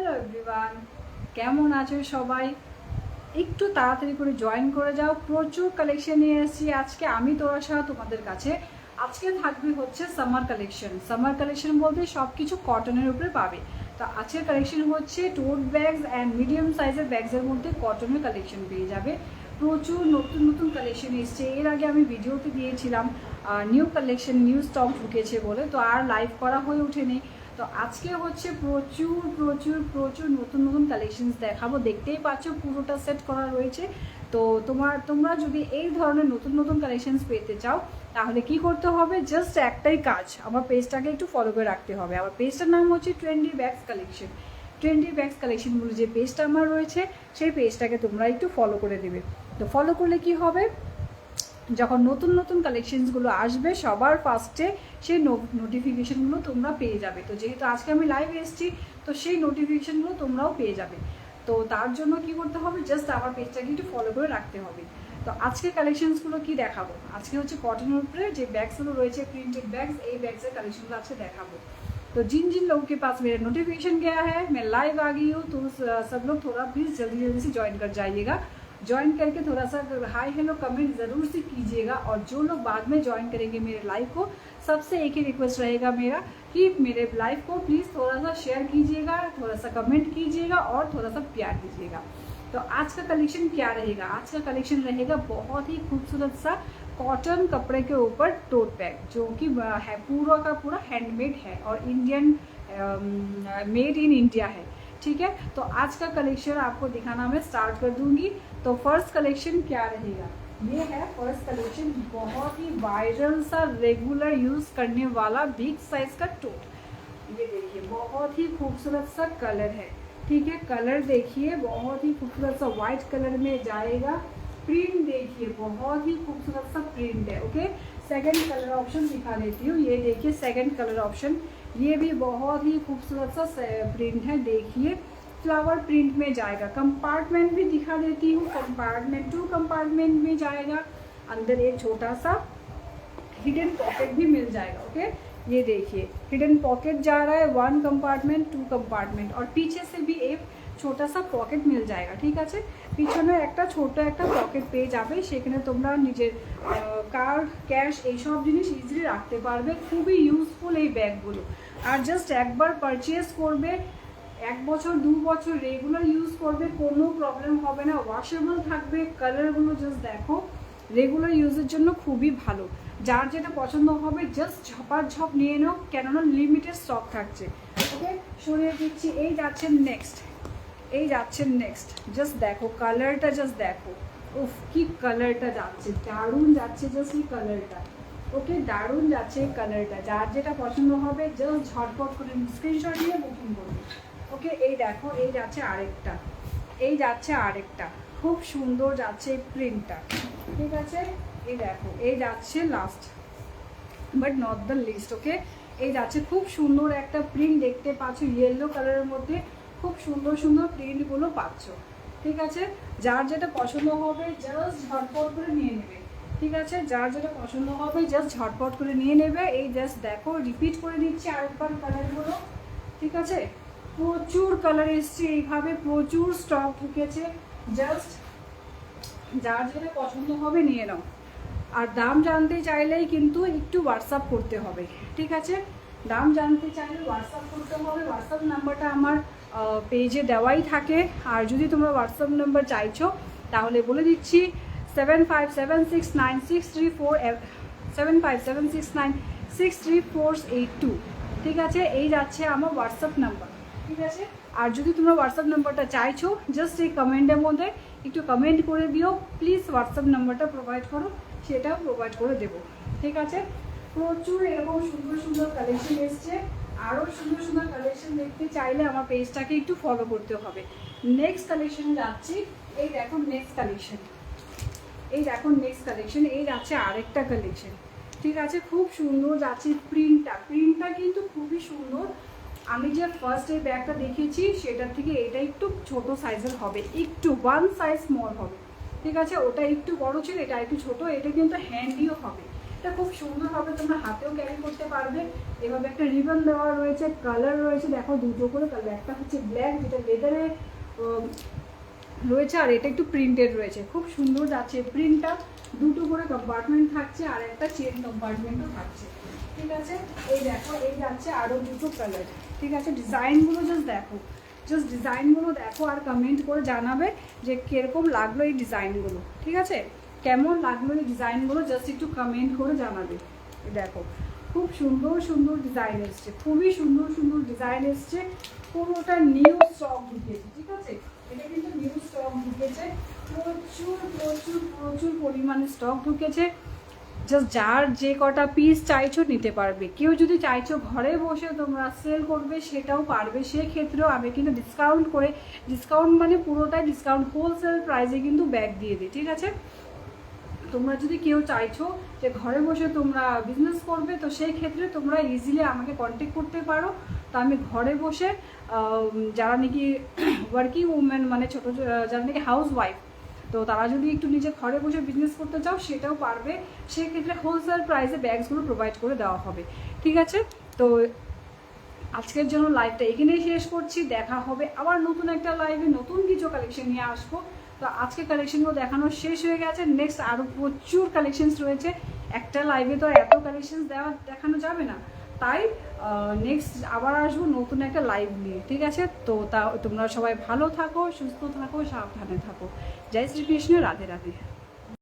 Hello everyone, কেমন আছো সবাই? একটু তাড়াতাড়ি করে জয়েন করে যাও, প্রচুর কালেকশন নিয়ে এসেছি আজকে আমি তোরাশা তোমাদের কাছে। আজকে থাকবে হচ্ছে সামার কালেকশন বলতে সব কিছু কটনের উপরে পাবে। তো আজকের কালেকশন হচ্ছে টোট ব্যাগস অ্যান্ড মিডিয়াম সাইজের ব্যাগসের মধ্যে কটনের কালেকশন পেয়ে যাবে। প্রচুর নতুন নতুন কালেকশন এসছে, এর আগে আমি ভিডিওতে দিয়েছিলাম নিউ কালেকশন নিউ স্টক ঢুকেছে বলে, তো আর লাইভ করা হয়ে ওঠেনি। তো আজকে হচ্ছে প্রচুর প্রচুর প্রচুর নতুন নতুন কালেকশনস দেখাবো, দেখতেই পাচ্ছ পুরোটা সেট করা রয়েছে। তো তোমরা যদি এই ধরনের নতুন নতুন কালেকশনস পেতে চাও তাহলে কি করতে হবে, জাস্ট একটাই কাজ, আমার পেজটাকে একটু ফলো করে রাখতে হবে। আমার পেজটার নাম হচ্ছে trendy bags collection. Trendy bags collection বলে যে পেজটা আমার রয়েছে সেই পেজটাকে তোমরা একটু ফলো করে দেবে। তো ফলো করলে কি হবে, যখন নতুন নতুন কালেকশনসগুলো আসবে সবার ফার্স্টে সেই নোটিফিকেশানগুলো তোমরা পেয়ে যাবে। তো যেহেতু আজকে আমি লাইভ এসেছি তো সেই নোটিফিকেশানগুলো তোমরাও পেয়ে যাবে। তো তার জন্য কি করতে হবে, জাস্ট আমার পেজটাকে একটু ফলো করে রাখতে হবে। তো আজকে কালেকশনসগুলো কি দেখাবো, আজকে হচ্ছে কটনের উপরে যে ব্যাগসগুলো রয়েছে প্রিंटेड बैग्स, এই ব্যাগসের কালেকশনগুলো আজকে দেখাবো। तो जिन जिन लोगों के पास मेरा नोटिफिकेशन गया है, मैं लाइव आ गई हूँ, तो सब लोग थोड़ा प्लीज़ जल्दी जल्दी से ज्वाइन कर जाइएगा। ज्वाइन करके थोड़ा सा हाय हेलो कमेंट ज़रूर से कीजिएगा। और जो लोग बाद में ज्वाइन करेंगे मेरे लाइव को, सबसे एक ही रिक्वेस्ट रहेगा मेरा कि मेरे लाइव को प्लीज़ थोड़ा सा शेयर कीजिएगा, थोड़ा सा कमेंट कीजिएगा और थोड़ा सा प्यार दीजिएगा। तो आज का कलेक्शन क्या रहेगा, आज का कलेक्शन रहेगा बहुत ही खूबसूरत सा कॉटन कपड़े के ऊपर टोट बैग, जो कि है पूरा का पूरा हैंडमेड है और इंडियन मेड इन इंडिया है। ठीक है, तो आज का कलेक्शन आपको दिखाना मैं स्टार्ट कर दूंगी। तो फर्स्ट कलेक्शन क्या रहेगा, ये है फर्स्ट कलेक्शन, बहुत ही वायरल सा रेगुलर यूज़ करने वाला बिग साइज का टोट। ये देखिए बहुत ही खूबसूरत सा कलर है। ठीक है, कलर देखिए बहुत ही खूबसूरत सा वाइट कलर में जाएगा। प्रिंट देखिए बहुत ही खूबसूरत सा प्रिंट है। ओके, सेकंड कलर ऑप्शन दिखा देती हूँ, ये देखिए सेकंड कलर ऑप्शन, ये भी बहुत ही खूबसूरत सा प्रिंट है। देखिए फ्लावर प्रिंट में जाएगा। कंपार्टमेंट भी दिखा देती हूँ, कंपार्टमेंट 2 कंपार्टमेंट में जाएगा। अंदर एक छोटा सा हिडन पॉकेट भी मिल जाएगा। ओके, ये देखिए हिडन पॉकेट जा रहा है, 1 कंपार्टमेंट 2 कंपार्टमेंट, और पीछे से भी एक छोटा सा पॉकेट मिल जाएगा। ठीक আছে, পিছনে একটা ছোট একটা পকেট পেয়ে যাবে, সেখানে তোমরা নিজের কার্ড ক্যাশ এইসব জিনিস ইজিলি রাখতে পারবে। খুবই ইউজফুল এই ব্যাগগুলো। আর জাস্ট একবার পারচেজ করবে, 1 বছর 2 বছর রেগুলার ইউজ করবে, কোনো প্রবলেম হবে না, ওয়াশেবল থাকবে। কালারগুলো জাস্ট দেখো, রেগুলার ইউজের জন্য খুবই ভালো। যার যেটা পছন্দ হবে জাস্ট ঝপাঝপ নিয়ে নাও, কেননা লিমিটেড স্টক থাকছে। ওকে, সরিয়ে দিচ্ছি। এই যাচ্ছেন নেক্সট, এই যাচ্ছেন নেক্সট, জাস্ট দেখো কালারটা, জাস্ট দেখো, উফ কি কালারটা যাচ্ছে, দারুণ যাচ্ছে জাস্ট এই কালারটা। ওকে, দারুণ যাচ্ছে এই কালারটা। যার যেটা পছন্দ হবে জাস্ট ঝটপট করে স্ক্রিনশট নিয়ে বুকিং করবে। ওকে, এই দেখো এই যাচ্ছে আরেকটা, এই যাচ্ছে আরেকটা, খুব সুন্দর যাচ্ছে এই প্রিন্টটা। ঠিক আছে, এই দেখো এই যাচ্ছে last but not the least. Okay, এই যাচ্ছে খুব সুন্দর একটা প্রিন্ট দেখতে পাচ্ছ, ইয়েলো কালারের মধ্যে খুব সুন্দর সুন্দর প্রিন্টগুলো পাচ্ছ। ঠিক আছে, যার যেটা পছন্দ হবে জাস্ট ঝটপট করে নিয়ে নেবে। ঠিক আছে, যার যেটা পছন্দ হবে জাস্ট ঝটপট করে নিয়ে নেবে। এই জাস্ট দেখো, রিপিট করে দিচ্ছি আরেকবার কালারগুলো। ঠিক আছে, প্রচুর কালার এসছে, এইভাবে প্রচুর স্টক ঢুকেছে, জাস্ট যার যেটা পছন্দ হবে নিয়ে নাও। আর দাম জানতে চাইলেই কিন্তু একটু হোয়াটসঅ্যাপ করতে হবে। ঠিক আছে, দাম জানতে চাইলে হোয়াটসঅ্যাপ করতে হবে। হোয়াটসঅ্যাপ নাম্বারটা আমার পেজে দেওয়াই থাকে। আর যদি তোমরা হোয়াটসঅ্যাপ নাম্বার চাইছো তাহলে বলে দিচ্ছি 75769634 ঠিক আছে, এই যাচ্ছে আমার হোয়াটসঅ্যাপ নাম্বার। ঠিক আছে, আর যদি তোমরা হোয়াটসঅ্যাপ নাম্বারটা চাইছো জাস্ট এই কমেন্টের মধ্যে একটু কমেন্ট করে দিও, প্লিজ হোয়াটসঅ্যাপ নাম্বারটা প্রোভাইড করো, সেটাও প্রোভাইড করে দেবো। ঠিক আছে, প্রচুর এরকম সুন্দর সুন্দর কালেকশন এসছে। আরও সুন্দর সুন্দর কালেকশন দেখতে চাইলে আমার পেজটাকে একটু ফলো করতে হবে। নেক্সট কালেকশনে যাচ্ছি, এই দেখো নেক্সট কালেকশন, এই দেখো নেক্সট কালেকশন, এই যাচ্ছে আরেকটা কালেকশন। ঠিক আছে, খুব সুন্দর যাচ্ছে প্রিন্টটা কিন্তু খুবই সুন্দর। আমি যে ফার্স্ট এই ব্যাগটা দেখিয়েছি সেটার থেকে এটা একটু ছোট সাইজের হবে, একটু 1 সাইজ স্মল হবে। ঠিক আছে, ওটা একটু বড় ছিল, এটা একটু ছোট, এটা কিন্তু হ্যান্ডিও হবে। এটা খুব সুন্দরভাবে তোমরা হাতেও ক্যারি করতে পারবে। এভাবে একটা রিবন দেওয়া রয়েছে, কালার রয়েছে দেখো দুটো করে কালার, একটা হচ্ছে ব্ল্যাক যেটা লেদারে রয়েছে, আর এটা একটু প্রিন্টেড রয়েছে, খুব সুন্দর যাচ্ছে প্রিন্টটা। দুটো করে কম্পার্টমেন্ট থাকছে আর একটা চেন কম্পার্টমেন্টও থাকছে, ঠিক আছে। এই দেখো এই যাচ্ছে আরও দুটো কালার, ঠিক আছে। ডিজাইনগুলো জাস্ট ডিজাইনগুলো দেখো আর কমেন্ট করে জানাবে যে কীরকম লাগলো এই ডিজাইনগুলো, ঠিক আছে। কেমন লাগলো এই ডিজাইনগুলো জাস্ট একটু কমেন্ট করে জানাবে। দেখো খুব সুন্দর সুন্দর ডিজাইন এসছে, খুবই সুন্দর সুন্দর ডিজাইন এসছে, পুরোটা নিউ স্টক ঢুকেছে, ঠিক আছে। এটা কিন্তু নিউ স্টক ঢুকেছে, প্রচুর প্রচুর প্রচুর পরিমাণে স্টক ঢুকেছে। জাস্ট যার যে কটা পিস চাইছো নিতে পারবে। কেউ যদি চাইছো ঘরে বসে তোমরা সেল করবে সেটাও পারবে, সেক্ষেত্রেও আমি কিন্তু ডিসকাউন্ট মানে পুরোটাই ডিসকাউন্ট, হোলসেল প্রাইসে কিন্তু ব্যাগ দিয়ে দিই, ঠিক আছে। তোমরা যদি কেউ চাইছো যে ঘরে বসে তোমরা বিজনেস করবে, তো সেই ক্ষেত্রে তোমরা ইজিলি আমাকে কন্ট্যাক্ট করতে পারো। তো আমি ঘরে বসে যারা নাকি ওয়ার্কিং উমেন মানে ছোটো যারা নাকি হাউস ওয়াইফ, তো তারা যদি একটু নিজে ঘরে বসে বিজনেস করতে চাও সেটাও পারবে, সেক্ষেত্রে হোলসেল প্রাইসে ব্যাগসগুলো প্রোভাইড করে দেওয়া হবে, ঠিক আছে। তো আজকের জন্য লাইভটা এখানেই শেষ করছি, দেখা হবে আবার নতুন একটা লাইভে, নতুন কিছু কালেকশন নিয়ে আসবো। তো আজকে কালেকশনগুলো দেখানো শেষ হয়ে গেছে, নেক্সট আরও প্রচুর কালেকশনস রয়েছে, একটা লাইভে তো এত কালেকশনস দেখানো যাবে না, তাই নেক্সট আবার আসবো নতুন একটা লাইভ নিয়ে, ঠিক আছে। তো তোমরা সবাই ভালো থাকো, সুস্থ থাকো, সাবধানে থাকো। জয় শ্রীকৃষ্ণ, রাধে রাধে।